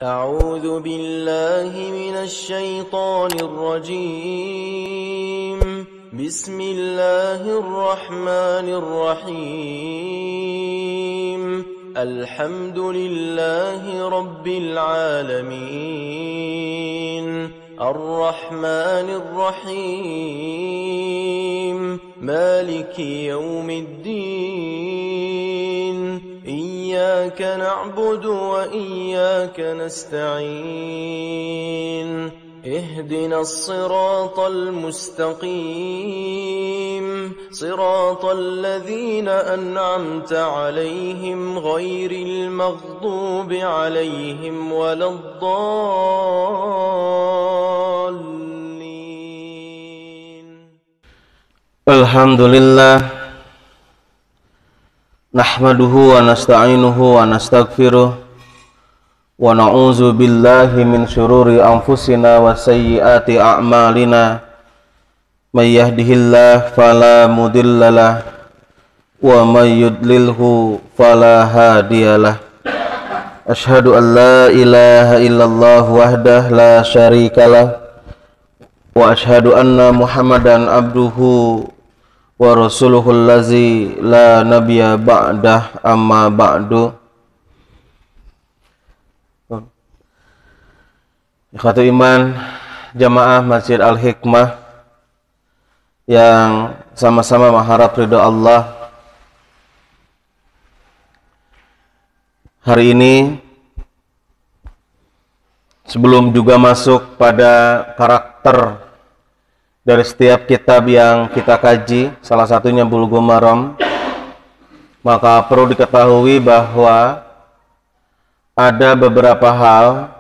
أعوذ بالله من الشيطان الرجيم بسم الله الرحمن الرحيم الحمد لله رب العالمين الرحمن الرحيم مالك يوم الدين إياك نعبد وإياك نستعين اهدنا الصراط المستقيم صراط الذين أنعمت عليهم غير المغضوب عليهم ولا الضالين. الحمد لله nahmaduhu wa nasta'inuhu wa nastaghfiruh wa na'udzu billahi min syururi anfusina wa sayyiati a'malina may yahdihillahu fala mudhillalah wa may yudlilhu fala hadiyalah. Asyhadu an la ilaha illallah wahdahu la syarikalah wa asyhadu anna Muhammadan abduhu wa rasuluhul lazi la nabiyya ba'dah amma ba'du. Ikhwatu iman jamaah Masjid Al-Hikmah yang sama-sama mengharap ridha Allah, hari ini sebelum juga masuk pada karakter dari setiap kitab yang kita kaji, salah satunya Bulughul Maram, maka perlu diketahui bahwa ada beberapa hal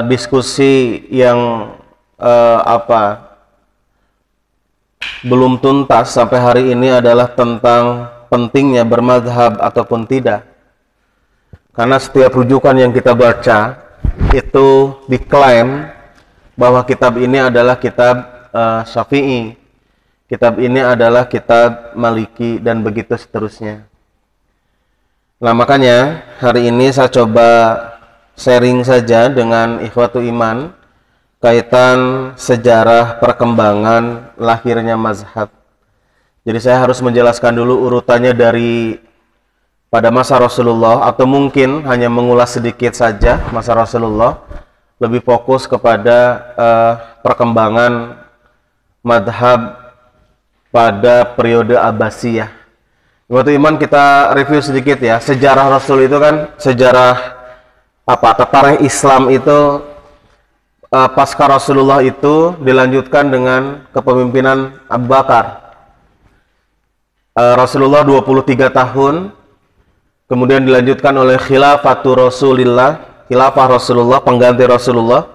diskusi yang belum tuntas sampai hari ini adalah tentang pentingnya bermadhab ataupun tidak. Karena setiap rujukan yang kita baca itu diklaim bahwa kitab ini adalah kitab Syafi'i, kitab ini adalah kitab Maliki, dan begitu seterusnya. Nah, makanya hari ini saya coba sharing saja dengan ikhwatu iman kaitan sejarah perkembangan lahirnya mazhab. Jadi saya harus menjelaskan dulu urutannya dari pada masa Rasulullah, atau mungkin hanya mengulas sedikit saja masa Rasulullah, lebih fokus kepada perkembangan madhab pada periode Abbasiyah. Waktu iman kita review sedikit ya, sejarah Rasul itu kan sejarah tarikh Islam itu pasca Rasulullah itu dilanjutkan dengan kepemimpinan Abu Bakar. Rasulullah 23 tahun, kemudian dilanjutkan oleh Khilafatul Rasulillah, Khilafah Rasulullah, pengganti Rasulullah,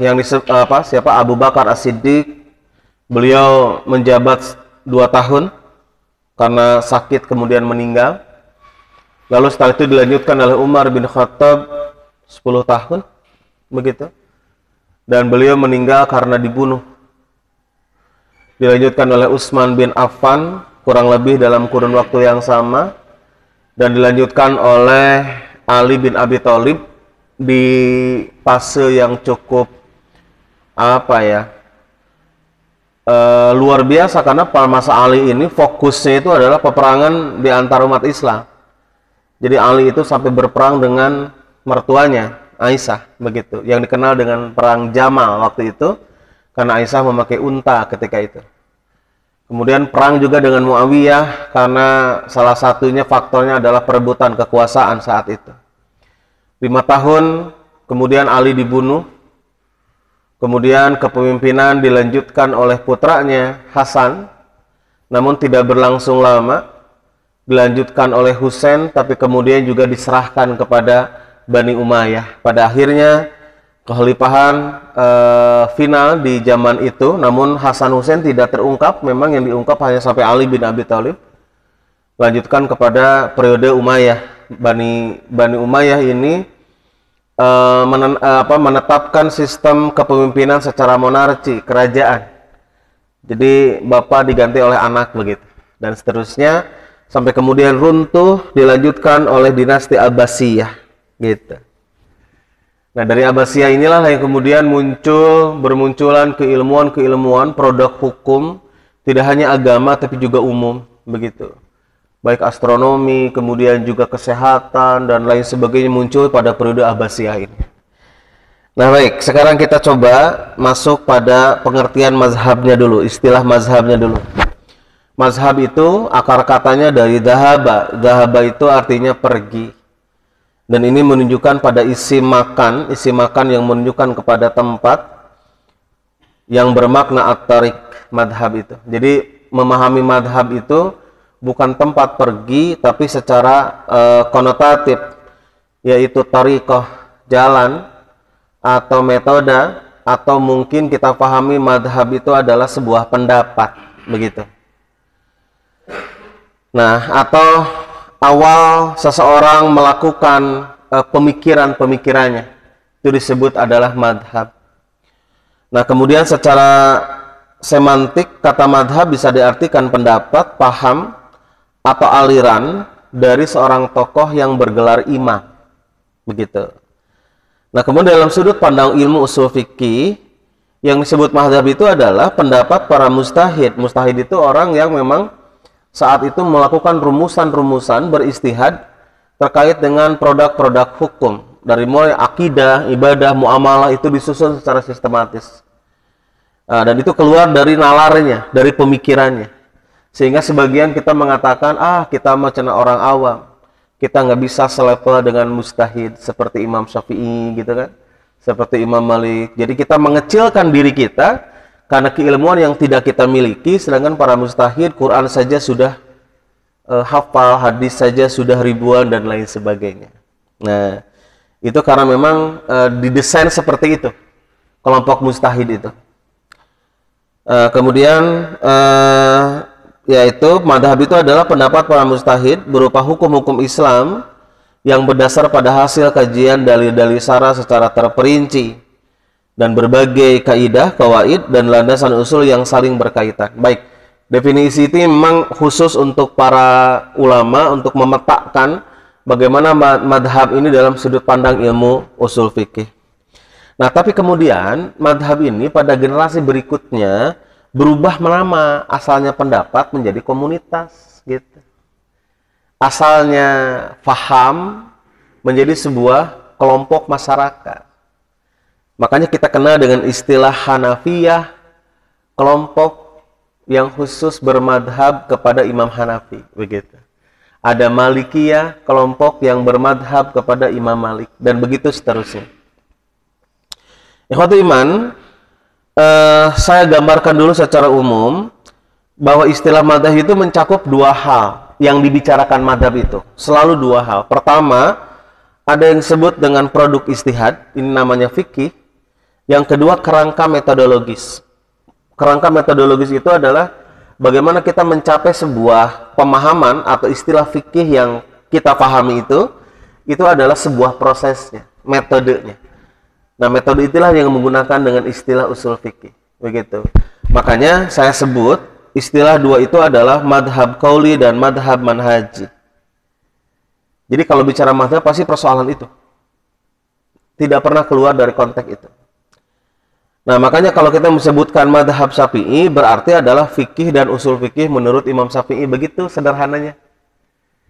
yang siapa? Abu Bakar As-Siddiq. Beliau menjabat 2 tahun karena sakit kemudian meninggal. Lalu setelah itu dilanjutkan oleh Umar bin Khattab 10 tahun, begitu. Dan beliau meninggal karena dibunuh. Dilanjutkan oleh Utsman bin Affan kurang lebih dalam kurun waktu yang sama, dan dilanjutkan oleh Ali bin Abi Thalib di fase yang cukup luar biasa, karena pada masa Ali ini fokusnya itu adalah peperangan di antara umat Islam. Jadi Ali itu sampai berperang dengan mertuanya Aisyah, begitu, yang dikenal dengan perang Jamal waktu itu, karena Aisyah memakai unta ketika itu. Kemudian perang juga dengan Muawiyah karena salah satunya faktornya adalah perebutan kekuasaan saat itu. 5 tahun kemudian Ali dibunuh. Kemudian kepemimpinan dilanjutkan oleh putranya Hasan, namun tidak berlangsung lama. Dilanjutkan oleh Husain, tapi kemudian juga diserahkan kepada Bani Umayyah. Pada akhirnya kekhalifahan final di zaman itu, namun Hasan Husain tidak terungkap, memang yang diungkap hanya sampai Ali bin Abi Thalib. Lanjutkan kepada periode Umayyah. Bani Umayyah ini menetapkan sistem kepemimpinan secara monarki, kerajaan. Jadi bapak diganti oleh anak, begitu, dan seterusnya sampai kemudian runtuh, dilanjutkan oleh dinasti Abbasiyah. gitu. Nah, dari Abbasiyah inilah yang kemudian bermunculan keilmuan produk hukum, tidak hanya agama tapi juga umum, begitu. Baik astronomi, kemudian juga kesehatan dan lain sebagainya muncul pada periode Abbasiyah ini. Nah, baik, sekarang kita coba masuk pada pengertian mazhabnya dulu, istilah mazhabnya dulu. Mazhab itu akar katanya dari dhahaba. Dhahaba itu artinya pergi. Dan ini menunjukkan pada isi makan yang menunjukkan kepada tempat yang bermakna at-tariq, madhab itu. Jadi memahami madhab itu bukan tempat pergi, tapi secara konotatif, yaitu tariqah, jalan, atau metode, atau mungkin kita pahami madhab itu adalah sebuah pendapat, begitu. Nah, atau awal seseorang melakukan pemikirannya, itu disebut adalah madhab. Nah, kemudian secara semantik, kata madhab bisa diartikan pendapat, paham, atau aliran dari seorang tokoh yang bergelar imam, begitu. Nah, kemudian dalam sudut pandang ilmu usul fikih, yang disebut madhab itu adalah pendapat para mujtahid. Mujtahid itu orang yang memang saat itu melakukan rumusan-rumusan beristihad terkait dengan produk-produk hukum. Dari mulai akidah, ibadah, muamalah itu disusun secara sistematis. Dan itu keluar dari nalarnya, dari pemikirannya. Sehingga sebagian kita mengatakan, kita macam orang awam. Kita nggak bisa selevel dengan mujtahid seperti Imam Syafi'i gitu kan. Seperti Imam Malik. Jadi kita mengecilkan diri kita karena keilmuan yang tidak kita miliki, sedangkan para mujtahid Quran saja sudah hafal, hadis saja sudah ribuan dan lain sebagainya. Nah, itu karena memang didesain seperti itu kelompok mujtahid itu. Kemudian yaitu madhab itu adalah pendapat para mujtahid berupa hukum-hukum Islam yang berdasar pada hasil kajian dalil-dalil syara secara terperinci dan berbagai kaidah, kawaid, dan landasan usul yang saling berkaitan. Baik, definisi itu memang khusus untuk para ulama untuk memetakan bagaimana madhab ini dalam sudut pandang ilmu usul fikih. Nah, tapi kemudian madhab ini pada generasi berikutnya berubah nama, asalnya pendapat menjadi komunitas, gitu. Asalnya faham menjadi sebuah kelompok masyarakat. Makanya kita kenal dengan istilah Hanafiyah, kelompok yang khusus bermadhab kepada Imam Hanafi, begitu. Ada Malikiyah, kelompok yang bermadhab kepada Imam Malik, dan begitu seterusnya. Ikhwatul iman, saya gambarkan dulu secara umum bahwa istilah madhab itu mencakup dua hal yang dibicarakan madhab itu. Selalu dua hal. Pertama, ada yang disebut dengan produk istihad, ini namanya fikih. Yang kedua, kerangka metodologis. Kerangka metodologis itu adalah bagaimana kita mencapai sebuah pemahaman atau istilah fikih yang kita pahami itu adalah sebuah prosesnya, metodenya. Nah, metode itulah yang menggunakan dengan istilah usul fikih, begitu. Makanya saya sebut istilah dua itu adalah madhab qauli dan madhab manhaji. Jadi kalau bicara madhab pasti persoalan itu. Tidak pernah keluar dari konteks itu. Nah, makanya kalau kita menyebutkan madhab Syafi'i berarti adalah fikih dan usul fikih menurut Imam Syafi'i, begitu sederhananya.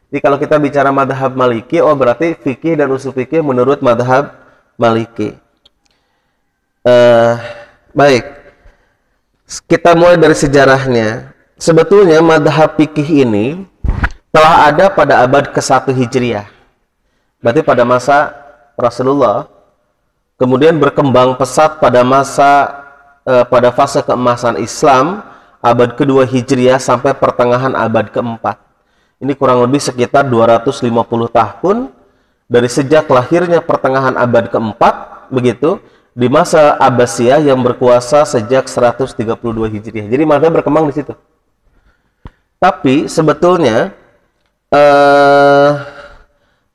Jadi kalau kita bicara madhab Maliki, berarti fikih dan usul fikih menurut madhab Maliki. Baik, kita mulai dari sejarahnya. Sebetulnya madhab fikih ini telah ada pada abad ke-1 Hijriah. Berarti pada masa Rasulullah. Kemudian berkembang pesat pada pada fase keemasan Islam abad kedua Hijriah sampai pertengahan abad keempat. Ini kurang lebih sekitar 250 tahun dari sejak lahirnya pertengahan abad keempat, begitu, di masa Abbasiyah yang berkuasa sejak 132 Hijriah. Jadi madhab berkembang di situ. Tapi sebetulnya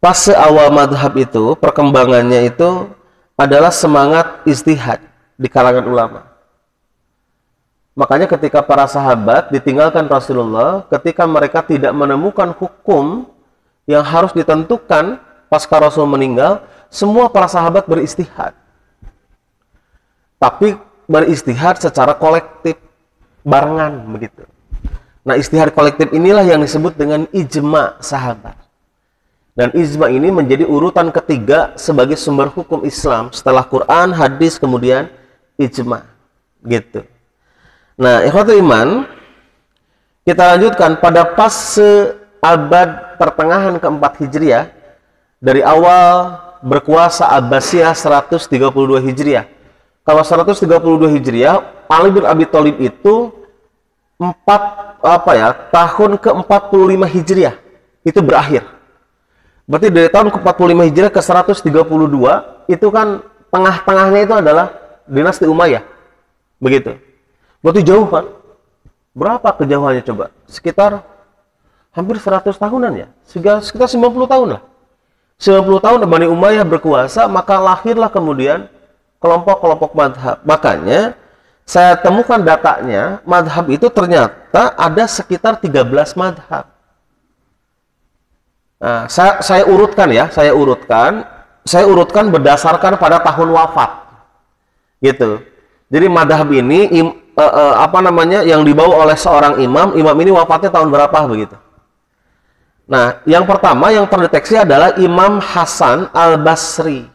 fase awal madhab itu, perkembangannya itu adalah semangat ijtihad di kalangan ulama. Makanya ketika para sahabat ditinggalkan Rasulullah, ketika mereka tidak menemukan hukum yang harus ditentukan pasca Rasul meninggal, semua para sahabat beristihad. Tapi beristihad secara kolektif, barengan begitu. Nah, istihad kolektif inilah yang disebut dengan ijma sahabat. Dan ijma ini menjadi urutan ketiga sebagai sumber hukum Islam setelah Quran, hadis, kemudian ijma. Gitu. Nah, ikhwatul iman, kita lanjutkan pada fase abad pertengahan keempat Hijriah, dari awal berkuasa Abbasiyah 132 Hijriah. Kalau 132 Hijriah, Ali bin Abi Thalib itu tahun ke-45 Hijriah itu berakhir. Berarti dari tahun ke-45 Hijriah ke 132 itu kan tengah-tengahnya itu adalah dinasti Umayyah. Begitu. Berarti jauh kan? Berapa kejauhannya coba? Sekitar hampir 100 tahunan ya. Sekitar 90 tahun lah. 90 tahun Bani Umayyah berkuasa, maka lahirlah kemudian kelompok-kelompok madhab. Makanya saya temukan datanya, madhab itu ternyata ada sekitar 13 madhab. Nah, saya urutkan berdasarkan pada tahun wafat. Gitu. Jadi madhab ini yang dibawa oleh seorang imam ini wafatnya tahun berapa begitu. Nah, yang pertama yang terdeteksi adalah Imam Hasan Al-Basri.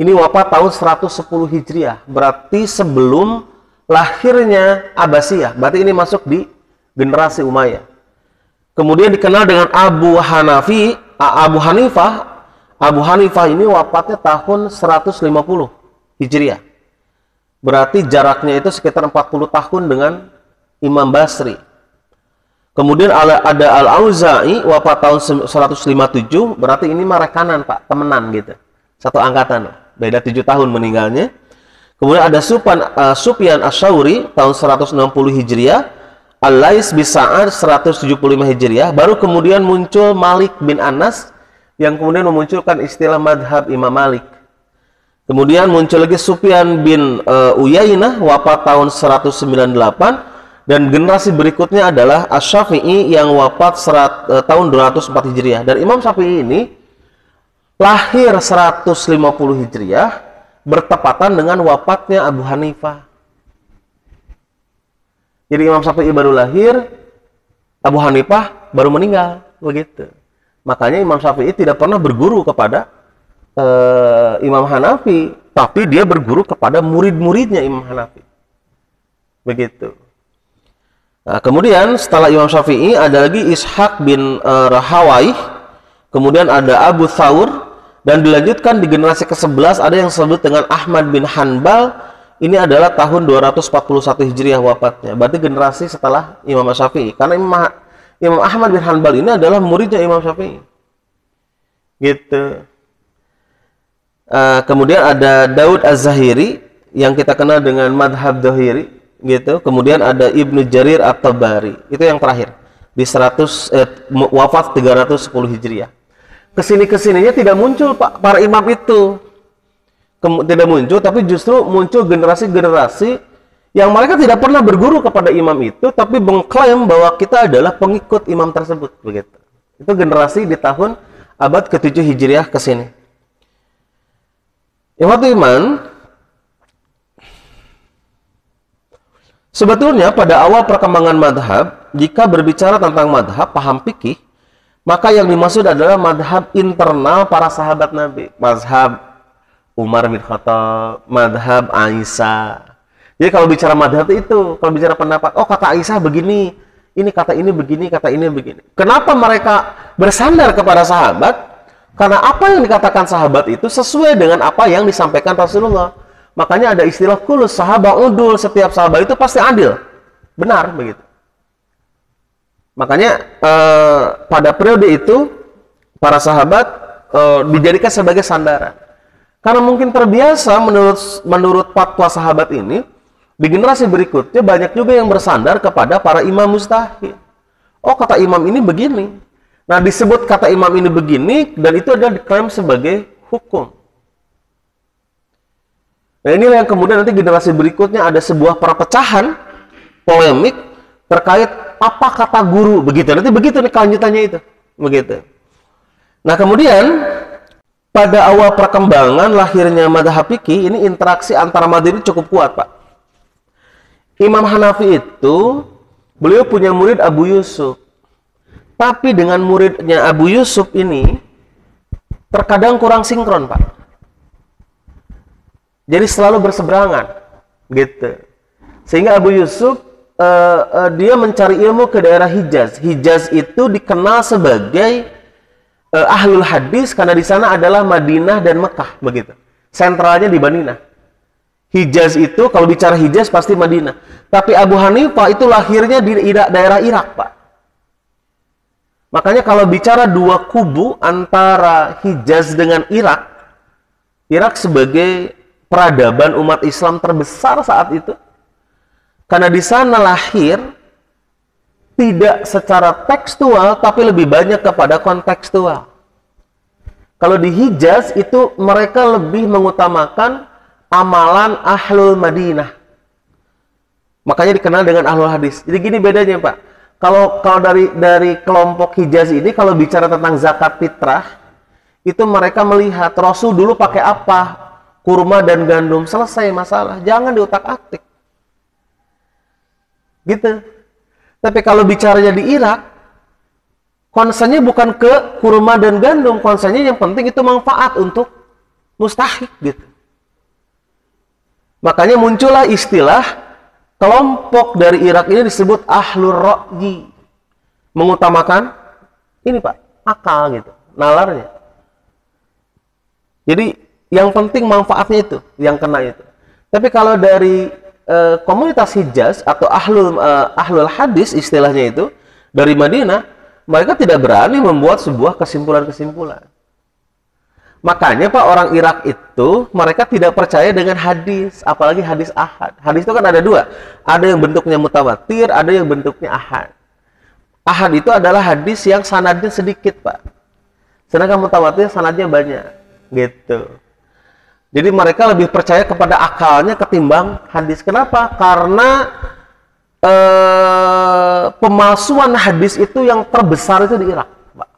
Ini wafat tahun 110 Hijriah, berarti sebelum lahirnya Abbasiyah. Berarti ini masuk di generasi Umayyah. Kemudian dikenal dengan Abu Hanifah. Abu Hanifah ini wafatnya tahun 150 Hijriah. Berarti jaraknya itu sekitar 40 tahun dengan Imam Basri. Kemudian ada Al-Auza'i wafat tahun 157, berarti ini marekanan Pak, temenan gitu. Satu angkatan, beda 7 tahun meninggalnya. Kemudian ada Sufyan Asy-Tsauri tahun 160 Hijriah, Al-Lais bin Sa'ad 175 Hijriah, baru kemudian muncul Malik bin Anas yang kemudian memunculkan istilah madhab Imam Malik. Kemudian muncul lagi Sufyan bin Uyainah wafat tahun 198, dan generasi berikutnya adalah Asy-Syafi'i yang wafat tahun 204 Hijriah. Dan Imam Syafi'i ini lahir 150 Hijriah bertepatan dengan wafatnya Abu Hanifah. Jadi Imam Syafi'i baru lahir, Abu Hanifah baru meninggal, begitu. Makanya Imam Syafi'i tidak pernah berguru kepada Imam Hanafi, tapi dia berguru kepada murid-muridnya Imam Hanafi. Begitu. Nah, kemudian setelah Imam Syafi'i ada lagi Ishaq bin Rahawaih, kemudian ada Abu Thawr, dan dilanjutkan di generasi ke-11 ada yang disebut dengan Ahmad bin Hanbal. Ini adalah tahun 241 Hijriah wafatnya. Berarti generasi setelah Imam Syafi'i. Karena Imam Ahmad bin Hanbal ini adalah muridnya Imam Syafi'i. Gitu. Kemudian ada Daud Az-Zahiri yang kita kenal dengan madhab Dhahiri. Gitu. Kemudian ada Ibnu Jarir At-Tabari. Itu yang terakhir. Di wafat 310 Hijriah. Kesininya tidak muncul Pak, para imam itu. Tidak muncul, tapi justru muncul generasi-generasi yang mereka tidak pernah berguru kepada imam itu, tapi mengklaim bahwa kita adalah pengikut imam tersebut, begitu. Itu generasi di tahun abad ke-7 Hijriah ke sini. Ikhwatul iman, sebetulnya pada awal perkembangan madhab, jika berbicara tentang madhab, paham fikih, maka yang dimaksud adalah madhab internal para sahabat Nabi. Mazhab Umar bin Khattab, madhab Aisyah. Jadi kalau bicara madhab itu, kalau bicara pendapat, oh kata Aisyah begini, ini kata ini begini, kata ini begini. Kenapa mereka bersandar kepada sahabat? Karena apa yang dikatakan sahabat itu sesuai dengan apa yang disampaikan Rasulullah. Makanya ada istilah kulus sahabat udul, setiap sahabat itu pasti adil. Benar, begitu. Makanya pada periode itu, para sahabat dijadikan sebagai sandaran. Karena mungkin terbiasa menurut fatwa sahabat ini, di generasi berikutnya banyak juga yang bersandar kepada para imam mujtahid. Oh, kata imam ini begini. Nah, disebut kata imam ini begini, dan itu adalah diklaim sebagai hukum. Nah, inilah yang kemudian nanti generasi berikutnya ada sebuah perpecahan, polemik, terkait apa kata guru. Begitu, nanti begitu nih kelanjutannya itu. Begitu. Nah, kemudian pada awal perkembangan lahirnya mazhab fikih ini interaksi antara mazhab ini cukup kuat, Pak. Imam Hanafi itu beliau punya murid Abu Yusuf. Tapi dengan muridnya Abu Yusuf ini terkadang kurang sinkron, Pak. Jadi selalu berseberangan gitu. Sehingga Abu Yusuf dia mencari ilmu ke daerah Hijaz. Hijaz itu dikenal sebagai ahlul hadis karena di sana adalah Madinah dan Mekah, begitu. Sentralnya di Madinah. Hijaz itu kalau bicara Hijaz pasti Madinah. Tapi Abu Hanifah itu lahirnya di daerah Irak, Pak. Makanya kalau bicara dua kubu antara Hijaz dengan Irak, Irak sebagai peradaban umat Islam terbesar saat itu, karena di sana lahir tidak secara tekstual, tapi lebih banyak kepada kontekstual. Kalau di Hijaz itu mereka lebih mengutamakan amalan Ahlul Madinah. Makanya dikenal dengan Ahlul Hadis. Jadi gini bedanya, Pak. Kalau dari kelompok Hijaz ini, kalau bicara tentang zakat fitrah, itu mereka melihat Rasul dulu pakai apa? Kurma dan gandum, selesai masalah. Jangan diutak-atik. Gitu. Tapi kalau bicaranya di Irak, konsennya bukan ke kurma dan gandum, konsennya yang penting itu manfaat untuk mustahik gitu. Makanya muncullah istilah kelompok dari Irak ini disebut Ahlur Ra'yi. Mengutamakan ini, Pak, akal gitu, nalarnya. Jadi yang penting manfaatnya itu, yang kena itu. Tapi kalau dari komunitas Hijaz atau ahlul hadis istilahnya itu dari Madinah, mereka tidak berani membuat sebuah kesimpulan-kesimpulan. Makanya, Pak, orang Irak itu mereka tidak percaya dengan hadis, apalagi hadis ahad. Hadis itu kan ada dua, ada yang bentuknya mutawatir, ada yang bentuknya ahad. Ahad itu adalah hadis yang sanadnya sedikit, Pak. Sedangkan mutawatir sanadnya banyak, gitu. Jadi mereka lebih percaya kepada akalnya ketimbang hadis. Kenapa? Karena pemalsuan hadis itu yang terbesar itu di Irak, Pak.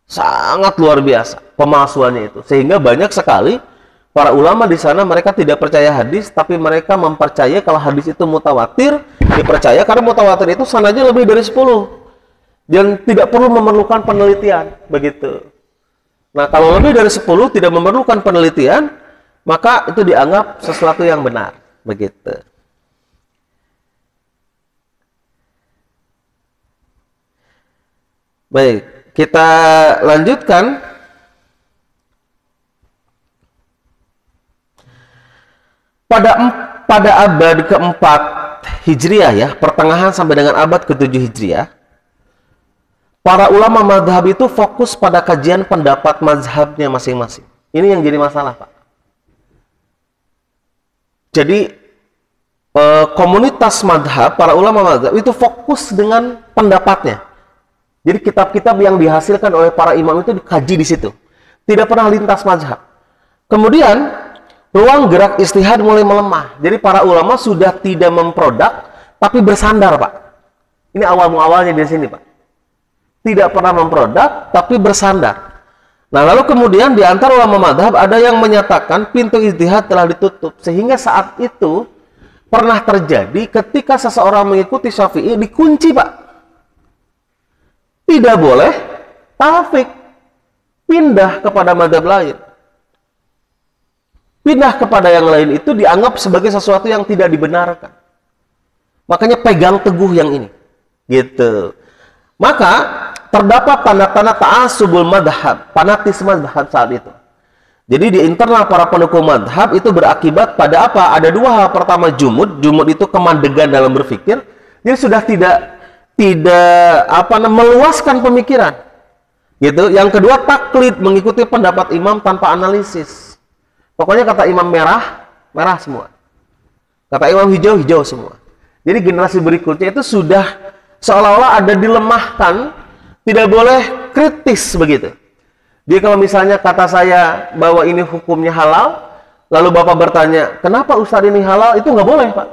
Sangat luar biasa pemalsuannya itu. Sehingga banyak sekali para ulama di sana mereka tidak percaya hadis, tapi mereka mempercayai kalau hadis itu mutawatir, dipercaya karena mutawatir itu sanadnya lebih dari 10. Dan tidak perlu memerlukan penelitian, begitu. Nah, kalau lebih dari 10 tidak memerlukan penelitian, maka itu dianggap sesuatu yang benar, begitu. Baik, kita lanjutkan. Pada abad keempat Hijriah ya, pertengahan sampai dengan abad ke-7 Hijriah, para ulama mazhab itu fokus pada kajian pendapat mazhabnya masing-masing. Ini yang jadi masalah, Pak. Jadi komunitas mazhab, para ulama mazhab itu fokus dengan pendapatnya. Jadi kitab-kitab yang dihasilkan oleh para imam itu dikaji di situ. Tidak pernah lintas mazhab. Kemudian ruang gerak ijtihad mulai melemah. Jadi para ulama sudah tidak memproduk, tapi bersandar, Pak. Ini awal-awalnya di sini, Pak. Tidak pernah memproduk, tapi bersandar. Nah, lalu kemudian di antara ulama mazhab ada yang menyatakan pintu ijtihad telah ditutup. Sehingga saat itu pernah terjadi ketika seseorang mengikuti Syafi'i dikunci, Pak. Tidak boleh taufik, pindah kepada mazhab lain. Pindah kepada yang lain itu dianggap sebagai sesuatu yang tidak dibenarkan. Makanya pegang teguh yang ini. Gitu. Maka terdapat tanda-tanda ta'assubul madhab, fanatisme madhab saat itu. Jadi di internal para pendukung madhab itu berakibat pada apa? Ada dua hal. Pertama, jumud itu kemandegan dalam berpikir. Jadi sudah tidak meluaskan pemikiran. Gitu. Yang kedua, taklid, mengikuti pendapat imam tanpa analisis. Pokoknya kata imam merah, merah semua. Kata imam hijau, hijau semua. Jadi generasi berikutnya itu sudah seolah-olah ada dilemahkan, tidak boleh kritis begitu. Dia kalau misalnya kata saya bahwa ini hukumnya halal, lalu Bapak bertanya, kenapa Ustadz ini halal? Itu nggak boleh, Pak.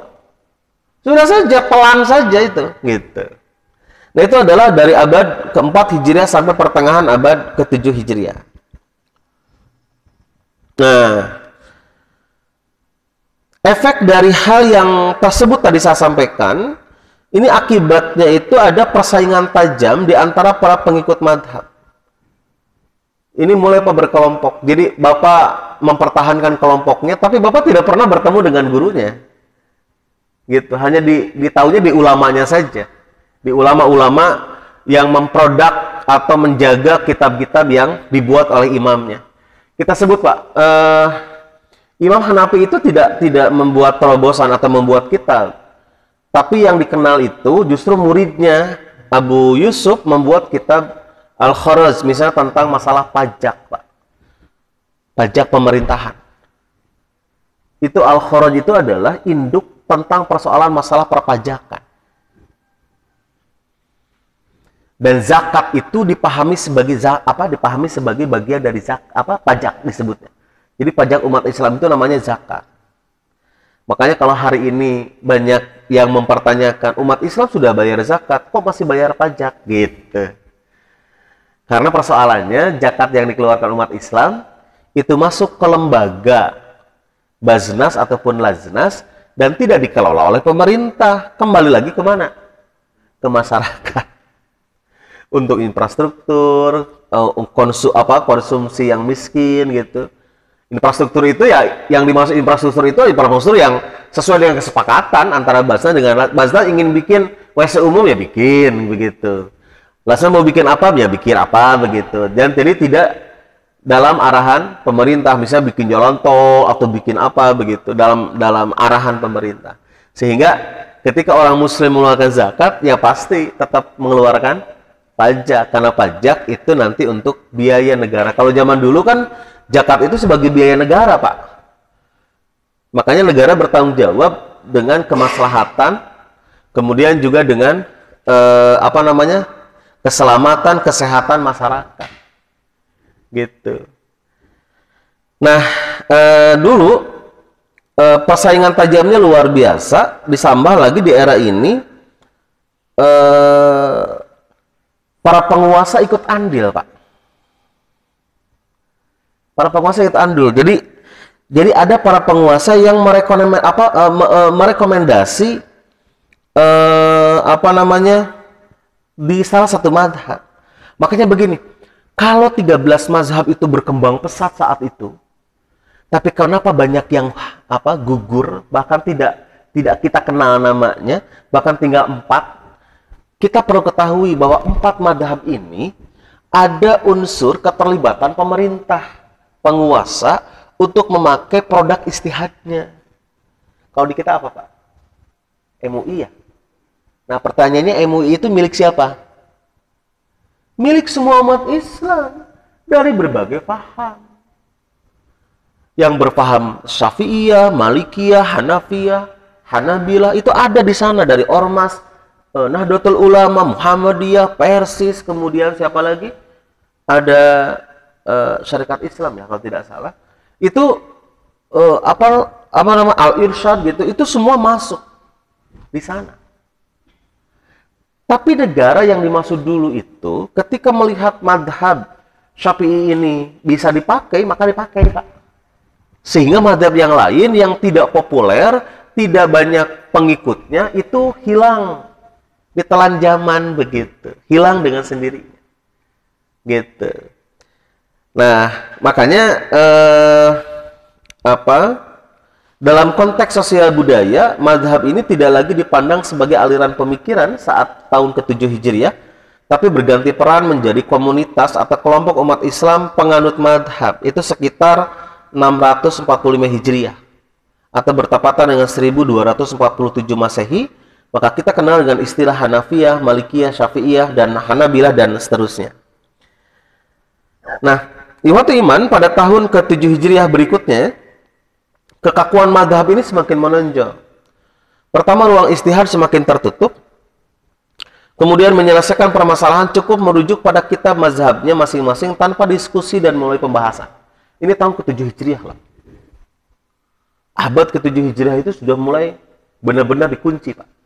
Sudah saja, pelan saja itu. Gitu. Nah, itu adalah dari abad ke-4 Hijriah sampai pertengahan abad ke-7 Hijriah. Nah, efek dari hal yang tersebut tadi saya sampaikan, ini akibatnya itu ada persaingan tajam di antara para pengikut madhab. Ini mulai berkelompok. Jadi Bapak mempertahankan kelompoknya, tapi Bapak tidak pernah bertemu dengan gurunya. Gitu, hanya ditahunya di ulamanya saja. Di ulama-ulama yang memproduk atau menjaga kitab-kitab yang dibuat oleh imamnya. Kita sebut, Pak, Imam Hanafi itu tidak membuat terobosan atau membuat kitab. Tapi yang dikenal itu justru muridnya Abu Yusuf membuat kitab Al-Kharaj, misalnya tentang masalah pajak, Pak. Pajak pemerintahan. Itu Al-Kharaj itu adalah induk tentang persoalan masalah perpajakan. Dan zakat itu dipahami sebagai dipahami sebagai bagian dari pajak disebutnya. Jadi pajak umat Islam itu namanya zakat. Makanya kalau hari ini banyak yang mempertanyakan umat Islam sudah bayar zakat, kok masih bayar pajak gitu. Karena persoalannya zakat yang dikeluarkan umat Islam itu masuk ke lembaga Baznas ataupun Laznas dan tidak dikelola oleh pemerintah. Kembali lagi kemana? Ke masyarakat. Untuk infrastruktur, konsumsi yang miskin gitu. Infrastruktur itu ya, yang dimaksud infrastruktur itu infrastruktur yang sesuai dengan kesepakatan antara Basnas dengan Basnas ingin bikin WC umum ya bikin begitu. Basnas mau bikin apa ya bikin apa begitu. Dan jadi tidak dalam arahan pemerintah, misalnya bikin jalan tol atau bikin apa begitu dalam arahan pemerintah. Sehingga ketika orang muslim mengeluarkan zakat ya pasti tetap mengeluarkan pajak, karena pajak itu nanti untuk biaya negara. Kalau zaman dulu kan zakat itu sebagai biaya negara, Pak. Makanya negara bertanggung jawab dengan kemaslahatan, kemudian juga dengan keselamatan, kesehatan masyarakat. Gitu. Nah, dulu persaingan tajamnya luar biasa, ditambah lagi di era ini para penguasa ikut andil, Pak. Para penguasa ikut andil. Jadi ada para penguasa yang merekomendasi di salah satu mazhab. Makanya begini, kalau 13 mazhab itu berkembang pesat saat itu, tapi kenapa banyak yang gugur, bahkan tidak kita kenal namanya, bahkan tinggal 4. Kita perlu ketahui bahwa 4 madhab ini ada unsur keterlibatan pemerintah, penguasa untuk memakai produk istihadnya. Kalau di kita apa, Pak? MUI ya? Nah, pertanyaannya MUI itu milik siapa? Milik semua umat Islam dari berbagai paham. Yang berpaham Syafi'iyah, Malikiyah, Hanafiyah, Hanabilah itu ada di sana, dari Ormas, Nahdlatul Ulama, Muhammadiyah, Persis, kemudian siapa lagi? Ada Syarikat Islam ya kalau tidak salah. Itu Al-Irsyad gitu, itu semua masuk di sana. Tapi negara yang dimaksud dulu itu ketika melihat madhab Syafi'i ini bisa dipakai, maka dipakai, Pak. Sehingga madhab yang lain yang tidak populer, tidak banyak pengikutnya itu hilang. Ditelan zaman begitu, hilang dengan sendirinya, gitu. Nah, makanya dalam konteks sosial budaya, mazhab ini tidak lagi dipandang sebagai aliran pemikiran saat tahun ke-7 Hijriah, tapi berganti peran menjadi komunitas atau kelompok umat Islam penganut mazhab. Itu sekitar 645 Hijriah atau bertepatan dengan 1247 Masehi. Maka kita kenal dengan istilah Hanafiyah, Malikiyah, Syafi'iyah, dan Hanabilah, dan seterusnya. Nah, ikhwatu iman, pada tahun ke-7 Hijriah berikutnya, kekakuan madhab ini semakin menonjol. Pertama, ruang istihad semakin tertutup. Kemudian menyelesaikan permasalahan cukup merujuk pada kitab mazhabnya masing-masing tanpa diskusi dan mulai pembahasan. Ini tahun ke-7 Hijriah lah. Abad ke-7 Hijriah itu sudah mulai benar-benar dikunci, Pak.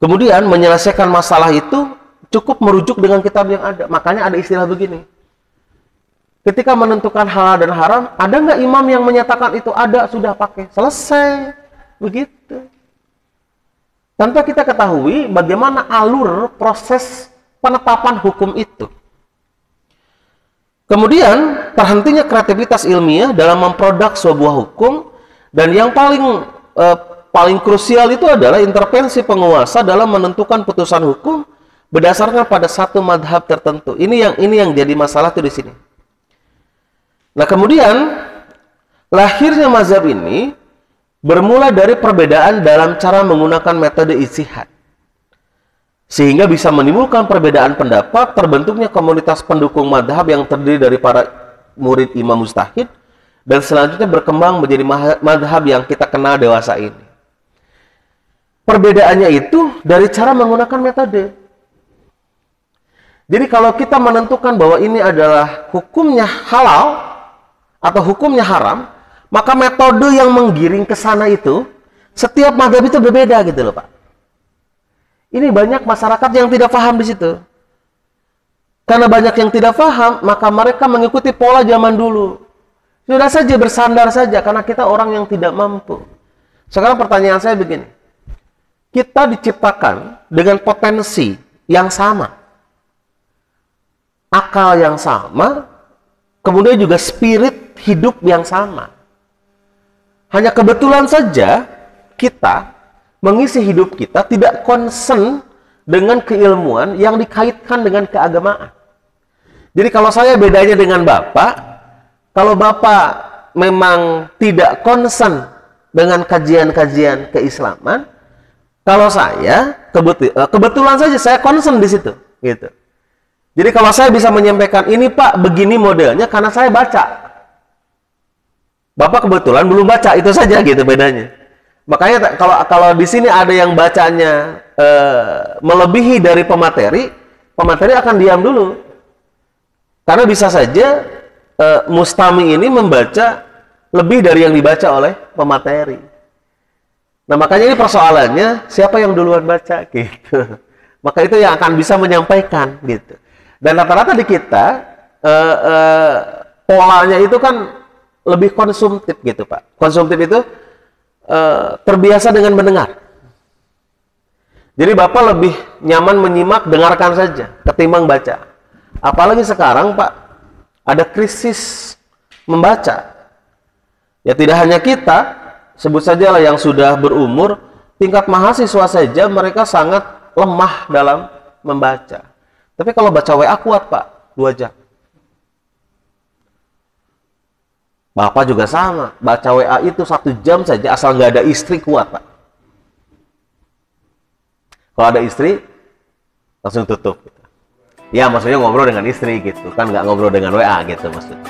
Kemudian menyelesaikan masalah itu cukup merujuk dengan kitab yang ada. Makanya ada istilah begini. Ketika menentukan halal dan haram, ada nggak imam yang menyatakan itu? Ada, sudah pakai. Selesai. Begitu. Tanpa kita ketahui bagaimana alur proses penetapan hukum itu. Kemudian, terhentinya kreativitas ilmiah dalam memproduk sebuah hukum, dan yang paling krusial itu adalah intervensi penguasa dalam menentukan putusan hukum berdasarkan pada satu madhab tertentu. Ini yang jadi masalah tuh di sini. Nah, kemudian lahirnya mazhab ini bermula dari perbedaan dalam cara menggunakan metode ijtihad. Sehingga bisa menimbulkan perbedaan pendapat, terbentuknya komunitas pendukung madhab yang terdiri dari para murid imam mujtahid, dan selanjutnya berkembang menjadi madhab yang kita kenal dewasa ini. Perbedaannya itu dari cara menggunakan metode. Jadi kalau kita menentukan bahwa ini adalah hukumnya halal atau hukumnya haram, maka metode yang menggiring ke sana itu, setiap madhab itu berbeda gitu loh Pak. Ini banyak masyarakat yang tidak paham di situ. Karena banyak yang tidak paham, maka mereka mengikuti pola zaman dulu. Sudah saja bersandar saja, karena kita orang yang tidak mampu. Sekarang pertanyaan saya begini. Kita diciptakan dengan potensi yang sama. Akal yang sama, kemudian juga spirit hidup yang sama. Hanya kebetulan saja kita mengisi hidup kita tidak concern dengan keilmuan yang dikaitkan dengan keagamaan. Jadi kalau saya bedanya dengan Bapak, kalau Bapak memang tidak concern dengan kajian-kajian keislaman, kalau saya kebetulan saja saya concern di situ, gitu. Jadi kalau saya bisa menyampaikan ini Pak, begini modelnya karena saya baca. Bapak kebetulan belum baca, itu saja gitu bedanya. Makanya kalau di sini ada yang bacanya melebihi dari pemateri, pemateri akan diam dulu. Karena bisa saja mustami ini membaca lebih dari yang dibaca oleh pemateri. Nah, makanya ini persoalannya siapa yang duluan baca gitu. Maka itu yang akan bisa menyampaikan gitu. Dan rata-rata di kita polanya itu kan lebih konsumtif gitu Pak. Konsumtif itu terbiasa dengan mendengar. Jadi Bapak lebih nyaman menyimak, dengarkan saja ketimbang baca. Apalagi sekarang Pak, ada krisis membaca. Ya tidak hanya kita, sebut sajalah yang sudah berumur, tingkat mahasiswa saja mereka sangat lemah dalam membaca. Tapi kalau baca WA kuat Pak, 2 jam. Bapak juga sama, baca WA itu 1 jam saja asal nggak ada istri kuat Pak. Kalau ada istri, langsung tutup. Ya maksudnya ngobrol dengan istri gitu, kan nggak ngobrol dengan WA gitu maksudnya.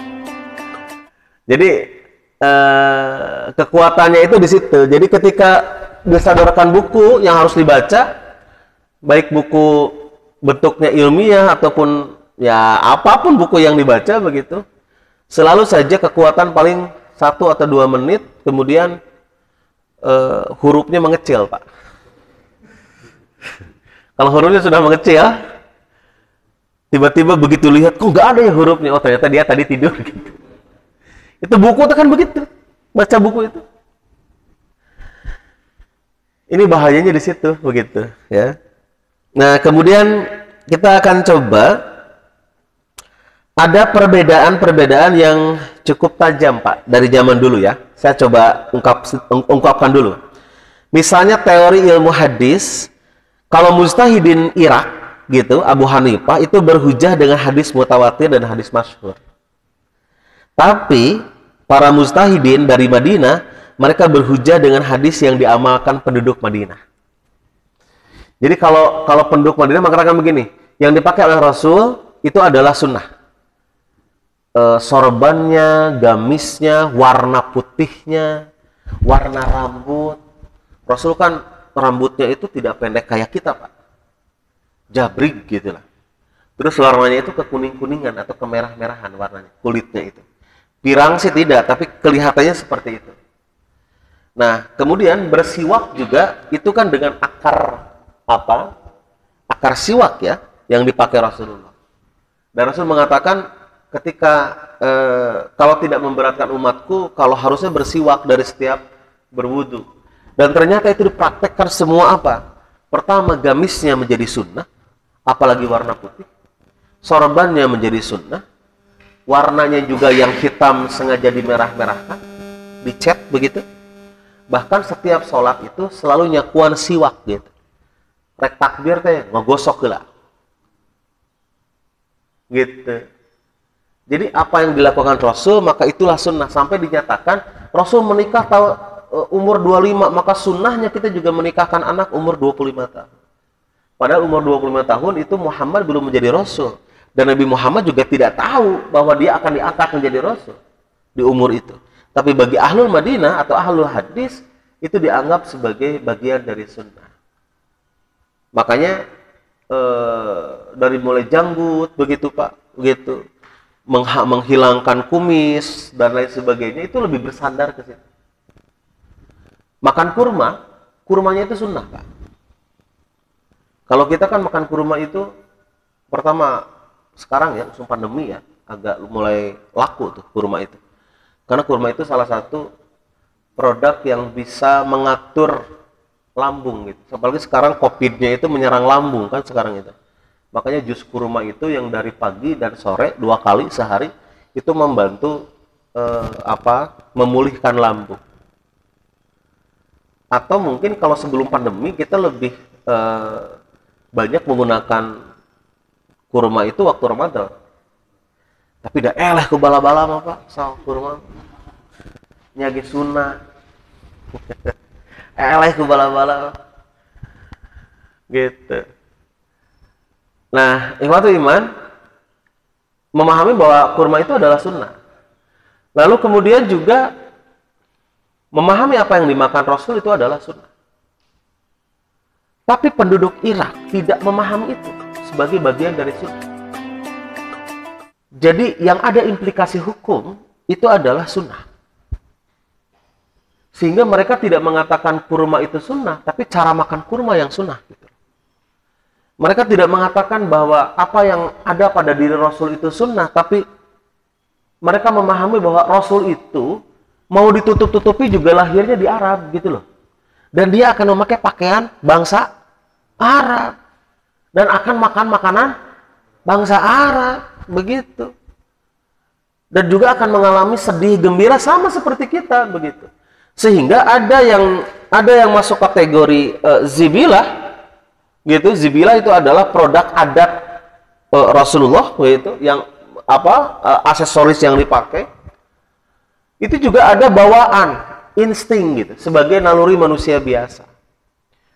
Jadi kekuatannya itu di situ. Jadi ketika disodorkan buku yang harus dibaca, baik buku bentuknya ilmiah ataupun ya apapun buku yang dibaca begitu, selalu saja kekuatan paling 1 atau 2 menit, kemudian hurufnya mengecil Pak. Kalau hurufnya sudah mengecil, tiba-tiba begitu lihat kok nggak ada ya hurufnya, oh ternyata dia tadi tidur gitu. Itu buku itu kan begitu, baca buku itu. Ini bahayanya di situ begitu ya. Nah, kemudian kita akan coba ada perbedaan-perbedaan yang cukup tajam Pak dari zaman dulu ya. Saya coba ungkapkan dulu. Misalnya teori ilmu hadis, kalau mujtahidin Irak gitu, Abu Hanifah itu berhujjah dengan hadis mutawatir dan hadis masyhur. Tapi para mujtahidin dari Madinah, mereka berhujjah dengan hadis yang diamalkan penduduk Madinah. Jadi kalau penduduk Madinah mengatakan begini, yang dipakai oleh Rasul itu adalah sunnah. Sorbannya, gamisnya, warna putihnya, warna rambut. Rasul kan rambutnya itu tidak pendek kayak kita Pak. Jabrik gitu lah. Terus warnanya itu kekuning-kuningan atau kemerah-merahan warnanya, kulitnya itu. Pirang sih tidak, tapi kelihatannya seperti itu. Nah, kemudian bersiwak juga itu kan dengan akar apa? Akar siwak ya, yang dipakai Rasulullah. Dan Rasul mengatakan ketika kalau tidak memberatkan umatku, kalau harusnya bersiwak dari setiap berwudu. Dan ternyata itu dipraktekkan semua apa? Pertama, gamisnya menjadi sunnah, apalagi warna putih. Sorbannya menjadi sunnah. Warnanya juga yang hitam sengaja dimerah-merahkan, dicat begitu. Bahkan setiap sholat itu selalu nyakuan siwak gitu. Rek takbir teh ngegosok lah. Gitu. Jadi apa yang dilakukan Rasul maka itulah sunnah, sampai dinyatakan Rasul menikah umur 25, maka sunnahnya kita juga menikahkan anak umur 25 tahun. Padahal umur 25 tahun itu Muhammad belum menjadi Rasul, dan Nabi Muhammad juga tidak tahu bahwa dia akan diangkat menjadi Rasul di umur itu. Tapi bagi ahlul Madinah atau ahlul hadis itu dianggap sebagai bagian dari sunnah. Makanya dari mulai janggut begitu Pak, begitu menghilangkan kumis dan lain sebagainya itu lebih bersandar ke situ. Makan kurma, kurmanya itu sunnah Pak. Kalau kita kan makan kurma itu pertama sekarang ya musim pandemi ya agak mulai laku tuh kurma itu. Karena kurma itu salah satu produk yang bisa mengatur lambung gitu. Apalagi sekarang COVID-nya itu menyerang lambung kan sekarang itu. Makanya jus kurma itu yang dari pagi dan sore 2 kali sehari itu membantu memulihkan lambung. Atau mungkin kalau sebelum pandemi kita lebih banyak menggunakan kurma itu waktu Ramadan. Tapi dah eleh ku bala-bala mah Pak, saw kurma. Nyage sunnah. Eleh ku bala-bala gitu. Nah, ikhwatul iman memahami bahwa kurma itu adalah sunnah. Lalu kemudian juga memahami apa yang dimakan Rasul itu adalah sunnah. Tapi penduduk Irak tidak memahami itu sebagai bagian dari sunnah. Jadi yang ada implikasi hukum itu adalah sunnah. Sehingga mereka tidak mengatakan kurma itu sunnah, tapi cara makan kurma yang sunnah. Gitu. Mereka tidak mengatakan bahwa apa yang ada pada diri Rasul itu sunnah, tapi mereka memahami bahwa Rasul itu mau ditutup-tutupi juga lahirnya di Arab gitu loh. Dan dia akan memakai pakaian bangsa Arab. Dan akan makan makanan bangsa Arab. Begitu. Dan juga akan mengalami sedih, gembira sama seperti kita. Begitu. Sehingga ada yang masuk kategori zibilah, gitu. Zibilah itu adalah produk adat Rasulullah, gitu, yang aksesoris yang dipakai. Itu juga ada bawaan, insting gitu, sebagai naluri manusia biasa.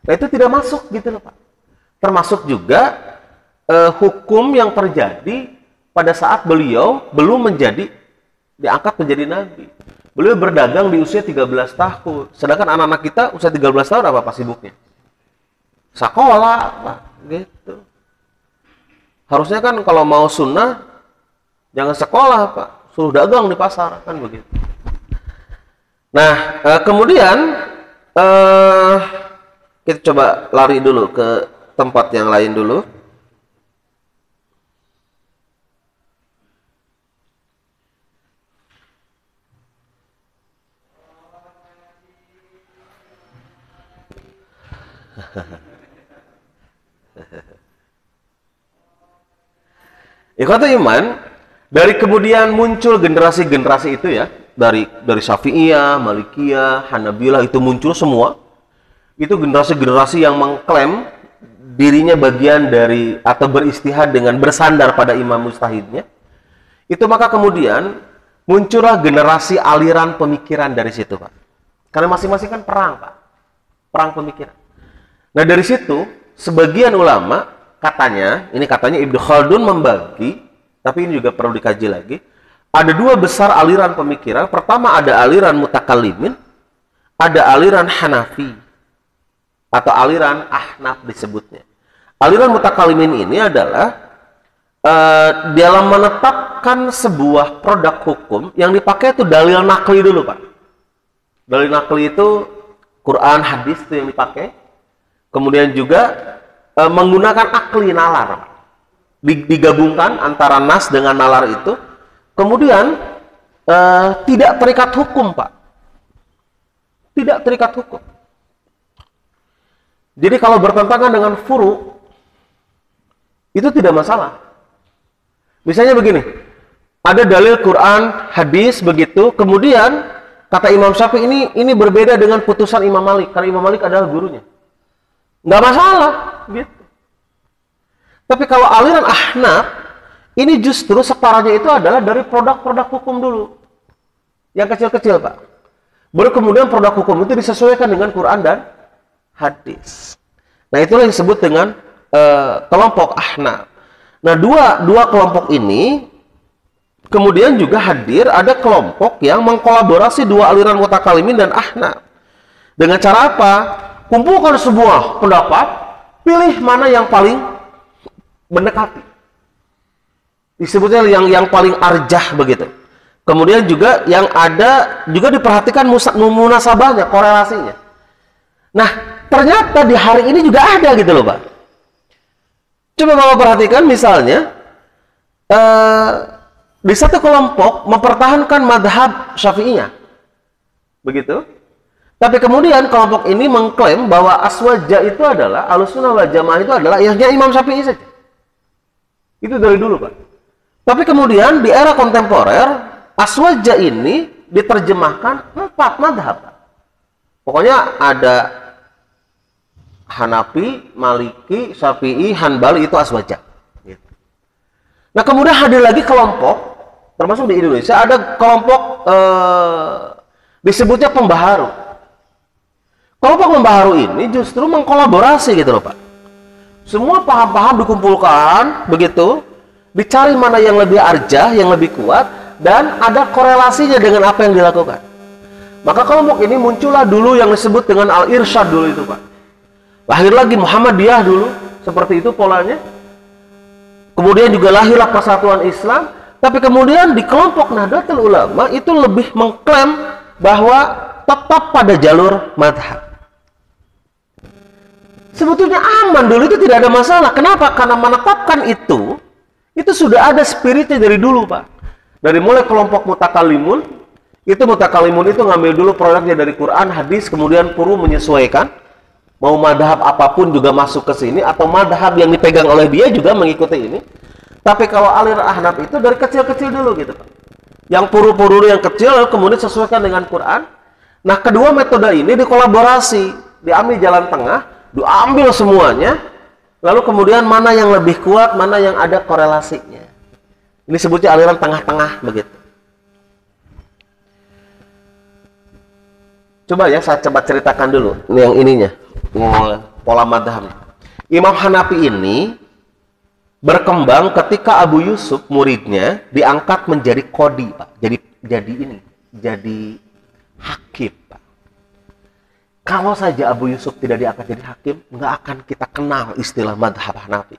Nah itu tidak masuk gitu loh Pak. Termasuk juga hukum yang terjadi pada saat beliau belum diangkat menjadi nabi. Beliau berdagang di usia 13 tahun. Sedangkan anak-anak kita usia 13 tahun apa sibuknya? Sekolah, Pak. Gitu. Harusnya kan kalau mau sunnah, jangan sekolah, Pak. Suruh dagang di pasar, kan begitu. Nah, kemudian kita coba lari dulu ke tempat yang lain dulu. Ikhwatul iman, dari kemudian muncul generasi-generasi itu ya, dari Syafi'iyah, Malikiyah, Hanabilah itu muncul semua. Itu generasi-generasi yang mengklaim dirinya bagian dari atau beristihad dengan bersandar pada imam mujtahidnya. Itu maka kemudian muncullah generasi aliran pemikiran dari situ, Pak. Karena masing-masing kan perang, Pak. Perang pemikiran. Nah, dari situ sebagian ulama katanya Ibnu Khaldun membagi, tapi ini juga perlu dikaji lagi. Ada 2 besar aliran pemikiran. Pertama ada aliran mutakallimin, ada aliran Hanafi atau aliran Ahnaf disebutnya. Aliran mutakallimin ini adalah dalam menetapkan sebuah produk hukum yang dipakai itu dalil nakli dulu, Pak. Dalil nakli itu Quran, hadis itu yang dipakai. Kemudian juga menggunakan akli nalar. Digabungkan antara nas dengan nalar itu, kemudian tidak terikat hukum, Pak. Tidak terikat hukum. Jadi kalau bertentangan dengan furu, itu tidak masalah. Misalnya begini, ada dalil Quran, hadis begitu, kemudian kata Imam Syafi'i ini berbeda dengan putusan Imam Malik, karena Imam Malik adalah gurunya. Nggak masalah, gitu. Tapi kalau aliran Ahnaf, ini justru separahnya itu adalah dari produk-produk hukum dulu. Yang kecil-kecil, Pak. Baru kemudian produk hukum itu disesuaikan dengan Quran dan hadis. Nah, itulah yang disebut dengan kelompok Ahnaf. Nah, dua kelompok ini kemudian juga hadir ada kelompok yang mengkolaborasi dua aliran mutakalimin dan Ahnaf. Dengan cara apa? Kumpulkan sebuah pendapat, pilih mana yang paling mendekati. Disebutnya yang paling arjah begitu. Kemudian juga yang ada juga diperhatikan munasabahnya, korelasinya. Nah, ternyata di hari ini juga ada gitu loh, Pak. Coba Bapak perhatikan misalnya di satu kelompok mempertahankan madhab Syafi'iyah. Begitu. Tapi kemudian kelompok ini mengklaim bahwa aswaja itu adalah, Ahlussunnah wal Jamaah itu adalah hanya Imam Syafi'i saja. Itu dari dulu, Pak. Tapi kemudian di era kontemporer, aswaja ini diterjemahkan 4 madhab. Pokoknya ada Hanafi, Maliki, Syafi'i, Hanbali, itu aswaja. Gitu. Nah, kemudian hadir lagi kelompok, termasuk di Indonesia, ada kelompok disebutnya pembaharu. Kelompok pembaharu ini justru mengkolaborasi gitu loh, Pak. Semua paham-paham dikumpulkan, begitu, dicari mana yang lebih arjah, yang lebih kuat, dan ada korelasinya dengan apa yang dilakukan. Maka kelompok ini muncullah dulu yang disebut dengan Al-Irsyad dulu itu, Pak. Lahir lagi Muhammadiyah dulu, seperti itu polanya. Kemudian juga lahirlah Persatuan Islam, tapi kemudian di kelompok Nahdlatul Ulama itu lebih mengklaim bahwa tetap pada jalur madhab. Sebetulnya aman dulu, itu tidak ada masalah. Kenapa? Karena menetapkan itu sudah ada spiritnya dari dulu, Pak. Dari mulai kelompok mutakalimun, itu ngambil dulu produknya dari Quran, hadis, kemudian puru menyesuaikan. Mau madhab apapun juga masuk ke sini, atau madhab yang dipegang oleh dia juga mengikuti ini. Tapi kalau aliran Ahnaf itu dari kecil-kecil dulu gitu, Pak. Yang puru-puru yang kecil, kemudian sesuaikan dengan Quran. Nah, kedua metode ini dikolaborasi, diambil jalan tengah, diambil semuanya, lalu kemudian mana yang lebih kuat, mana yang ada korelasinya. Ini sebutnya aliran tengah-tengah begitu. Coba ya, saya coba ceritakan dulu ini yang ininya, pola madhab. Imam Hanafi ini berkembang ketika Abu Yusuf muridnya diangkat menjadi qadhi, Pak. Jadi hakim, Pak. Kalau saja Abu Yusuf tidak diangkat jadi hakim, nggak akan kita kenal istilah madhab Hanafi.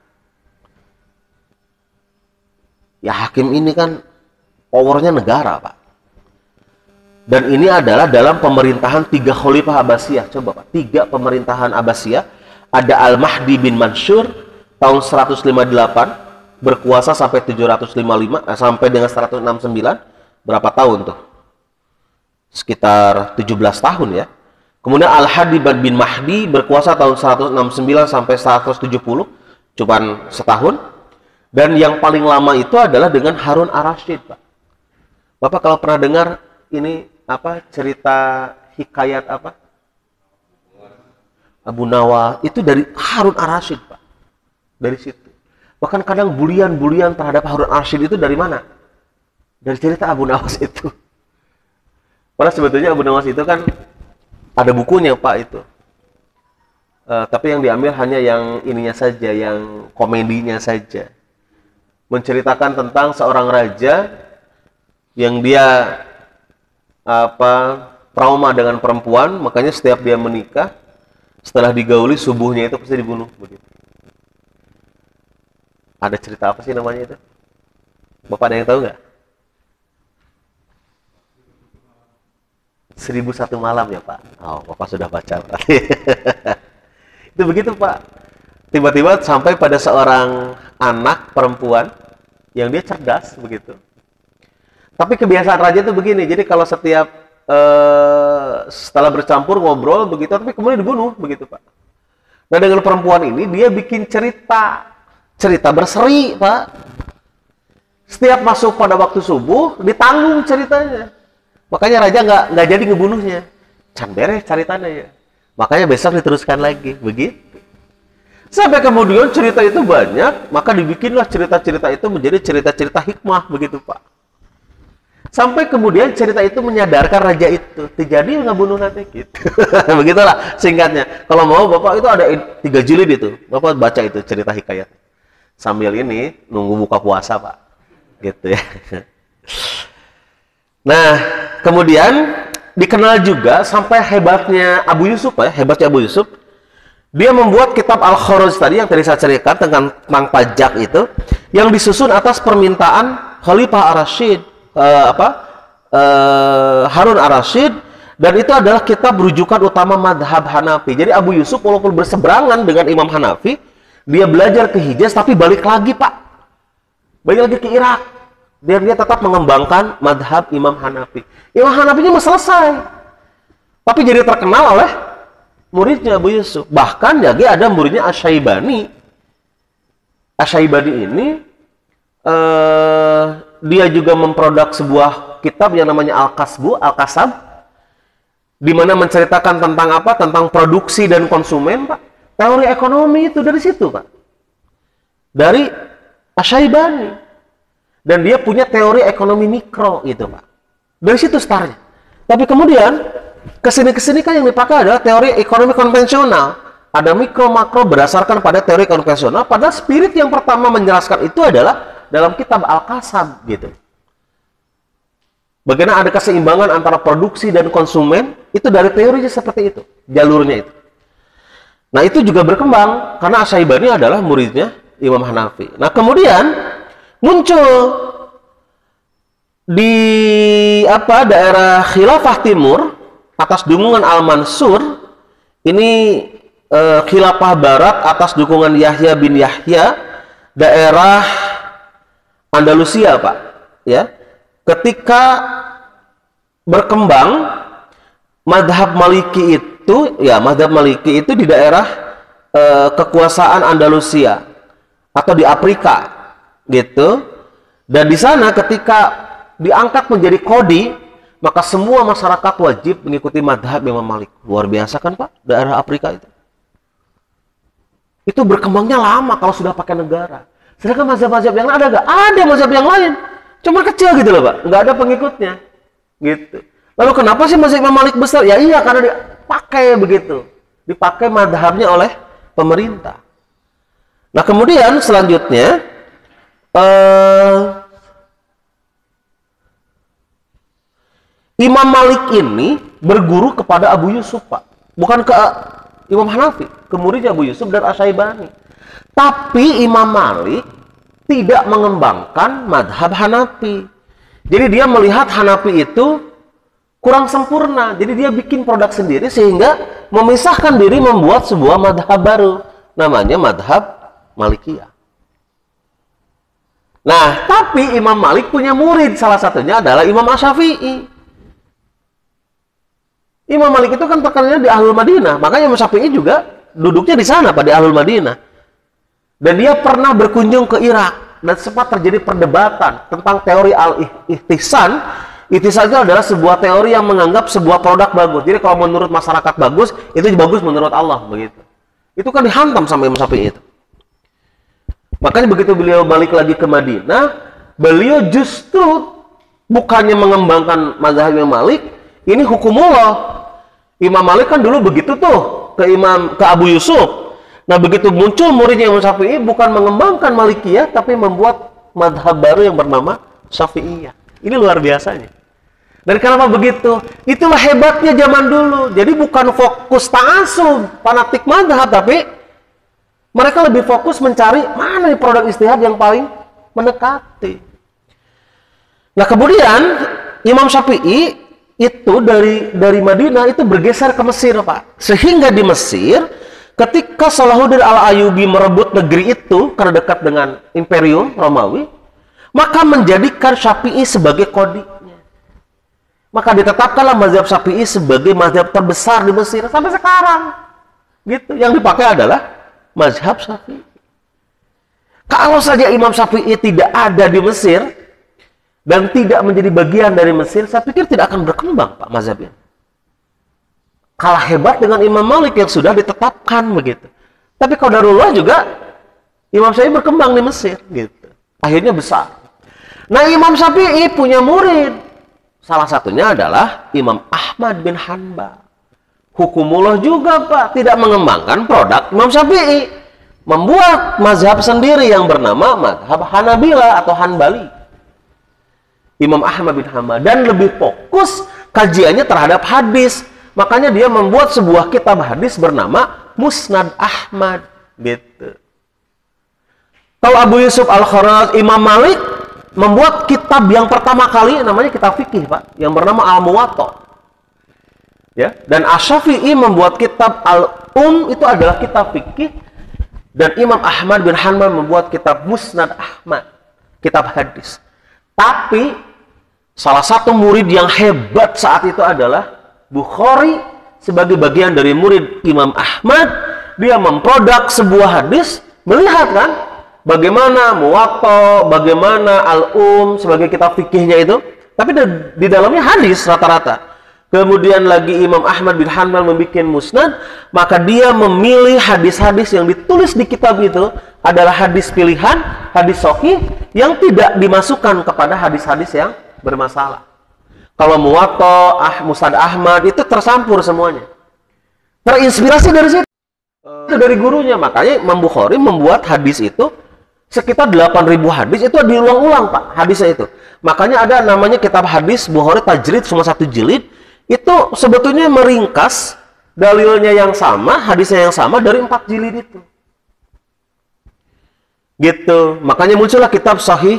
Ya, hakim ini kan powernya negara, Pak. Dan ini adalah dalam pemerintahan 3 Khalifah Abbasiyah. Coba, Pak, 3 pemerintahan Abbasiyah. Ada Al-Mahdi bin Mansur tahun 158, berkuasa sampai 755, sampai dengan 169. Berapa tahun tuh? Sekitar 17 tahun ya. Kemudian Al-Hadi bin Mahdi berkuasa tahun 169 sampai 170, cuman setahun. Dan yang paling lama itu adalah dengan Harun ar-Rasyid, Pak. Bapak kalau pernah dengar ini apa cerita hikayat apa? Abu Nawas, itu dari Harun ar-Rasyid, Pak. Dari situ. Bahkan kadang bulian-bulian terhadap Harun ar-Rasyid itu dari mana? Dari cerita Abu Nawas itu. Padahal sebetulnya Abu Nawas itu kan ada bukunya, Pak, itu. Tapi yang diambil hanya yang ininya saja, yang komedinya saja. Menceritakan tentang seorang raja yang dia trauma dengan perempuan, makanya setiap dia menikah, setelah digauli subuhnya itu pasti dibunuh begitu. Ada cerita apa sih namanya itu? Bapak ada yang tahu nggak? 1001 malam ya, Pak. Oh, Bapak sudah baca berarti. Itu begitu, Pak. tiba-tiba sampai pada seorang anak perempuan yang dia cerdas begitu. Tapi kebiasaan raja itu begini, jadi kalau setiap setelah bercampur ngobrol begitu, tapi kemudian dibunuh begitu Pak. Nah dengan perempuan ini dia bikin cerita berseri Pak. Setiap masuk pada waktu subuh ditanggung ceritanya. Makanya raja nggak jadi ngebunuhnya. Can beres ceritanya ya. Makanya besok diteruskan lagi begitu. Sampai kemudian cerita itu banyak, maka dibikinlah cerita-cerita itu menjadi cerita-cerita hikmah begitu Pak. Sampai kemudian cerita itu menyadarkan raja itu, jadi ngebunuh nanti gitu. Begitulah singkatnya. Kalau mau Bapak itu ada 3 jilid itu, Bapak baca itu cerita hikayat. Sambil ini nunggu buka puasa Pak, gitu ya. Nah, kemudian dikenal juga sampai hebatnya Abu Yusuf ya, hebatnya Abu Yusuf. Dia membuat kitab Al-Khuruj tadi yang tadi saya ceritakan tentang pajak itu, yang disusun atas permintaan Khalifah Ar-Rasyid, Harun Ar-Rasyid, dan itu adalah kitab rujukan utama madhab Hanafi. Jadi Abu Yusuf walaupun berseberangan dengan Imam Hanafi, dia belajar ke Hijaz tapi balik lagi Pak, balik lagi ke Irak, biar dia tetap mengembangkan madhab Imam Hanafi. Imam Hanafinya mau selesai, tapi jadi terkenal oleh muridnya Abu Yusuf. Bahkan jadi ada muridnya Asy-Syaibani. Asy-Syaibani ini dia juga memproduk sebuah kitab yang namanya Al-Kasab, di mana menceritakan tentang apa? Tentang produksi dan konsumen, Pak. Teori ekonomi itu dari situ, Pak. Dari Asy-Syaibani. Dan dia punya teori ekonomi mikro gitu, Pak. Dari situ startnya. Tapi kemudian kesini kan yang dipakai adalah teori ekonomi konvensional. Ada mikro makro berdasarkan pada teori konvensional. Padahal spirit yang pertama menjelaskan itu adalah dalam kitab Al-Kasab gitu. Bagaimana ada keseimbangan antara produksi dan konsumen, itu dari teorinya seperti itu, jalurnya itu. Nah itu juga berkembang karena Asy-Syaibani adalah muridnya Imam Hanafi. Nah kemudian muncul di daerah Khilafah Timur atas dukungan Al-Mansur, ini Khilafah Barat atas dukungan Yahya bin Yahya, daerah Andalusia Pak, ya. Ketika berkembang madhab Maliki itu di daerah kekuasaan Andalusia atau di Afrika gitu, dan di sana ketika diangkat menjadi kodi, maka semua masyarakat wajib mengikuti madhab Imam Malik. Luar biasa kan Pak, daerah Afrika itu berkembangnya lama kalau sudah pakai negara. Sedangkan mazhab-mazhab yang lain ada nggak? Ada mazhab yang lain, cuma kecil gitu loh Pak, nggak ada pengikutnya gitu. Lalu kenapa sih mazhab Imam Malik besar? Ya iya, karena dipakai begitu, dipakai madhabnya oleh pemerintah. Nah kemudian selanjutnya Imam Malik ini berguru kepada Abu Yusuf Pak, bukan ke Imam Hanafi, ke muridnya Abu Yusuf dan Asy-Syaibani. Tapi Imam Malik tidak mengembangkan madhab Hanafi. Jadi dia melihat Hanafi itu kurang sempurna. Jadi dia bikin produk sendiri sehingga memisahkan diri membuat sebuah madhab baru. Namanya madhab Malikiyah. Nah, tapi Imam Malik punya murid. Salah satunya adalah Imam Asy-Syafi'i. Imam Malik itu kan terkenalnya di Ahlul Madinah. Makanya Imam Syafi'i juga duduknya di sana pada Ahlul Madinah. Dan dia pernah berkunjung ke Irak dan sempat terjadi perdebatan tentang teori al-ihtisan. Ihtisan itu adalah sebuah teori yang menganggap sebuah produk bagus. Jadi kalau menurut masyarakat bagus, itu bagus menurut Allah begitu. Itu kan dihantam sama Imam Syafi'i itu. Makanya begitu beliau balik lagi ke Madinah, beliau justru bukannya mengembangkan mazhab Imam Malik, ini hukumullah. Imam Malik kan dulu begitu tuh ke Abu Yusuf. Nah begitu muncul muridnya Imam Syafi'i, bukan mengembangkan Malikiyah, tapi membuat madhab baru yang bernama Syafi'iyah. Ini luar biasanya. Dan kenapa begitu? Itulah hebatnya zaman dulu. Jadi bukan fokus ta'assub, fanatik madhab, tapi mereka lebih fokus mencari mana produk ijtihad yang paling mendekati. Nah kemudian Imam Syafi'i itu dari Madinah itu bergeser ke Mesir Pak. Sehingga di Mesir ketika Salahuddin Al-Ayyubi merebut negeri itu karena dekat dengan Imperium Romawi, maka menjadikan Syafi'i sebagai qadhinya. Maka ditetapkanlah mazhab Syafi'i sebagai mazhab terbesar di Mesir sampai sekarang. Gitu. Yang dipakai adalah mazhab Syafi'i. Kalau saja Imam Syafi'i tidak ada di Mesir dan tidak menjadi bagian dari Mesir, saya pikir tidak akan berkembang Pak mazhabnya. Kalah hebat dengan Imam Malik yang sudah ditetapkan begitu. Tapi qadarullah juga Imam Syafi'i berkembang di Mesir gitu. Akhirnya besar. Nah, Imam Syafi'i punya murid. Salah satunya adalah Imam Ahmad bin Hanbal. Hukumullah juga Pak, tidak mengembangkan produk Imam Syafi'i. Membuat mazhab sendiri yang bernama mazhab Hanabila atau Hanbali. Imam Ahmad bin Hanbal. Dan lebih fokus kajiannya terhadap hadis. Makanya dia membuat sebuah kitab hadis bernama Musnad Ahmad. Gitu. Kalau Abu Yusuf Al-Kharazmi, Imam Malik membuat kitab yang pertama kali namanya kitab fikih Pak, yang bernama Al-Muwatta. Ya, dan Asy-Syafi'i membuat kitab itu adalah kitab fikih, dan Imam Ahmad bin Hanbal membuat kitab Musnad Ahmad, kitab hadis. Tapi salah satu murid yang hebat saat itu adalah Bukhari sebagai bagian dari murid Imam Ahmad. Dia memproduk sebuah hadis, melihat kan bagaimana Muwatta, bagaimana sebagai kitab fikihnya itu, tapi di dalamnya hadis rata-rata. Kemudian lagi Imam Ahmad bin Hanbal membuat musnad, maka dia memilih hadis-hadis yang ditulis di kitab itu adalah hadis pilihan, hadis sahih yang tidak dimasukkan kepada hadis-hadis yang bermasalah. Kalau Muwatta, Musnad Ahmad itu tersampur semuanya. Terinspirasi dari situ, dari gurunya. Makanya Imam Bukhari membuat hadis itu sekitar 8.000 hadis itu diulang-ulang Pak, hadisnya itu. Makanya ada namanya kitab hadis Bukhari Tajrid, cuma 1 jilid. Itu sebetulnya meringkas dalilnya yang sama, hadisnya yang sama dari 4 jilid itu. Gitu. Makanya muncullah kitab Sahih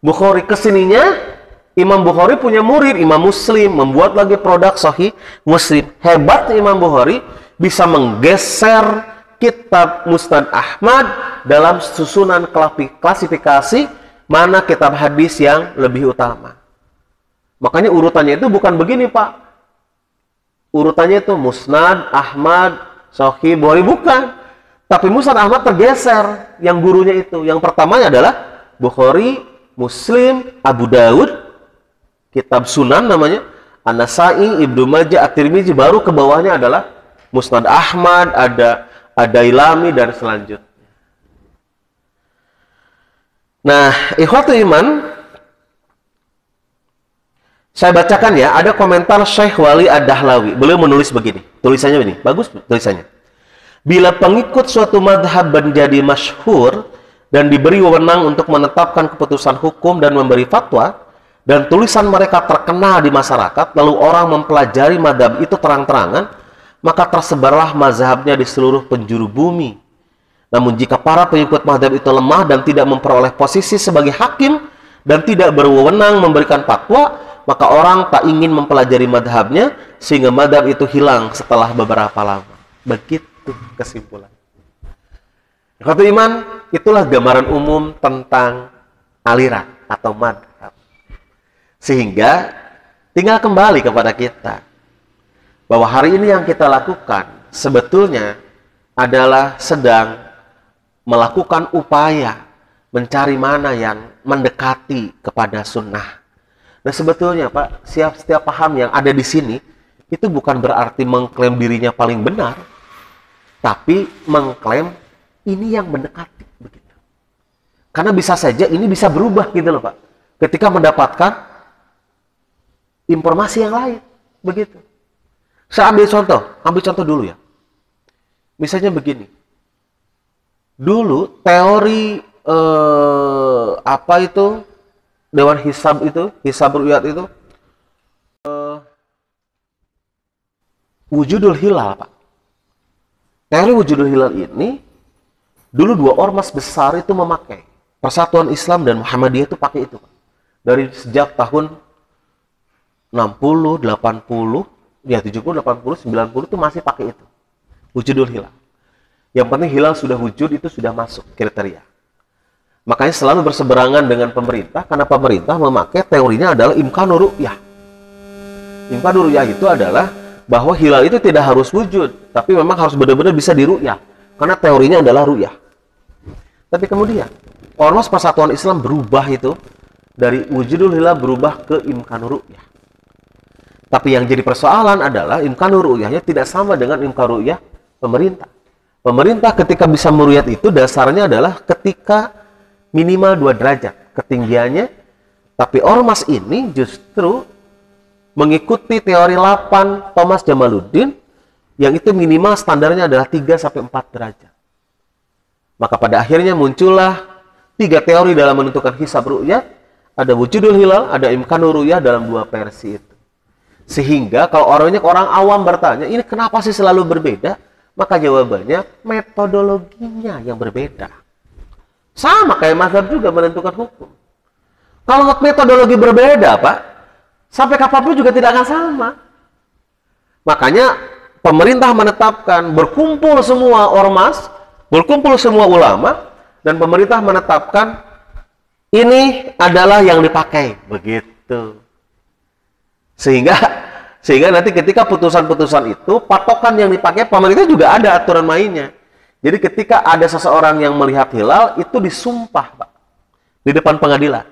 Bukhari. Kesininya Imam Bukhari punya murid Imam Muslim, membuat lagi produk Sahih Muslim. Hebat Imam Bukhari bisa menggeser kitab Musnad Ahmad dalam susunan klasifikasi mana kitab hadis yang lebih utama. Makanya urutannya itu bukan begini Pak. Urutannya itu Musnad Ahmad, Sahih Bukhari, bukan. Tapi Musnad Ahmad tergeser yang gurunya itu. Yang pertamanya adalah Bukhari, Muslim, Abu Daud, kitab Sunan namanya, An-Nasai, Ibnu Majah, At-Tirmizi, baru ke bawahnya adalah Musnad Ahmad, ada Dailami dan selanjutnya. Nah, ikhwatul iman, saya bacakan ya, ada komentar Syekh Wali Ad-Dahlawi. Beliau menulis begini, tulisannya ini, bagus tulisannya. Bila pengikut suatu madhab menjadi masyhur dan diberi wewenang untuk menetapkan keputusan hukum dan memberi fatwa, dan tulisan mereka terkenal di masyarakat, lalu orang mempelajari madhab itu terang-terangan, maka tersebarlah mazhabnya di seluruh penjuru bumi. Namun jika para pengikut madhab itu lemah dan tidak memperoleh posisi sebagai hakim dan tidak berwenang memberikan fatwa, maka orang tak ingin mempelajari madhabnya sehingga madhab itu hilang setelah beberapa lama. Begitu kesimpulan. Ikhwatul iman, itulah gambaran umum tentang aliran atau madhab. Sehingga tinggal kembali kepada kita bahwa hari ini yang kita lakukan sebetulnya adalah sedang melakukan upaya mencari mana yang mendekati kepada sunnah. Nah sebetulnya Pak, setiap paham yang ada di sini itu bukan berarti mengklaim dirinya paling benar, tapi mengklaim ini yang mendekati begitu. Karena bisa saja ini bisa berubah gitu loh Pak, ketika mendapatkan informasi yang lain begitu. Saya ambil contoh dulu ya. Misalnya begini. Dulu teori apa itu Dewan Hisab itu, Hisab Ru'yat itu wujudul hilal Pak. Teori wujudul hilal ini dulu 2 ormas besar itu memakai. Persatuan Islam dan Muhammadiyah itu pakai itu Pak. Dari sejak tahun 60, 80, ya 70, 80, 90 itu masih pakai itu. Wujudul hilal. Yang penting hilal sudah wujud, itu sudah masuk kriteria. Makanya selalu berseberangan dengan pemerintah, karena pemerintah memakai teorinya adalah imkanur ru'yah. Imkanur ru'yah itu adalah bahwa hilal itu tidak harus wujud, tapi memang harus benar-benar bisa diru'yah, karena teorinya adalah ru'yah. Tapi kemudian Ormas Persatuan Islam berubah itu, dari wujudul hilal berubah ke imkanur ru'yah. Tapi yang jadi persoalan adalah imkanur ru'yahnya tidak sama dengan imkanur ru'yah pemerintah. Pemerintah ketika bisa meruyat itu dasarnya adalah ketika minimal 2 derajat ketinggiannya, tapi ormas ini justru mengikuti teori 8 Thomas Jamaluddin yang itu minimal standarnya adalah 3-4 derajat. Maka pada akhirnya muncullah 3 teori dalam menentukan hisab ru'yah, ada wujudul hilal, ada imkanur ru'yah dalam 2 versi itu. Sehingga kalau orang awam bertanya, ini kenapa sih selalu berbeda? Maka jawabannya metodologinya yang berbeda. Sama kayak mazhab juga menentukan hukum. Kalau metodologi berbeda, Pak, sampai kapanpun juga tidak akan sama. Makanya pemerintah menetapkan berkumpul semua ormas, berkumpul semua ulama, dan pemerintah menetapkan ini adalah yang dipakai, begitu. Sehingga nanti ketika putusan-putusan itu, patokan yang dipakai pemerintah juga ada aturan mainnya. Jadi ketika ada seseorang yang melihat hilal, itu disumpah, Pak, di depan pengadilan.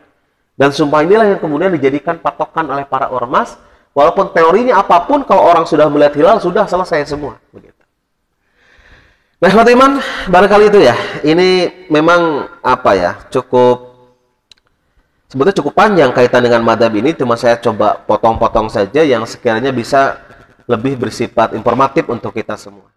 Dan sumpah inilah yang kemudian dijadikan patokan oleh para ormas, walaupun teorinya apapun, kalau orang sudah melihat hilal, sudah selesai semua. Begitu. Nah, iman, barangkali itu ya. Ini memang sebetulnya cukup panjang kaitan dengan madhab ini, cuma saya coba potong-potong saja yang sekiranya bisa lebih bersifat informatif untuk kita semua.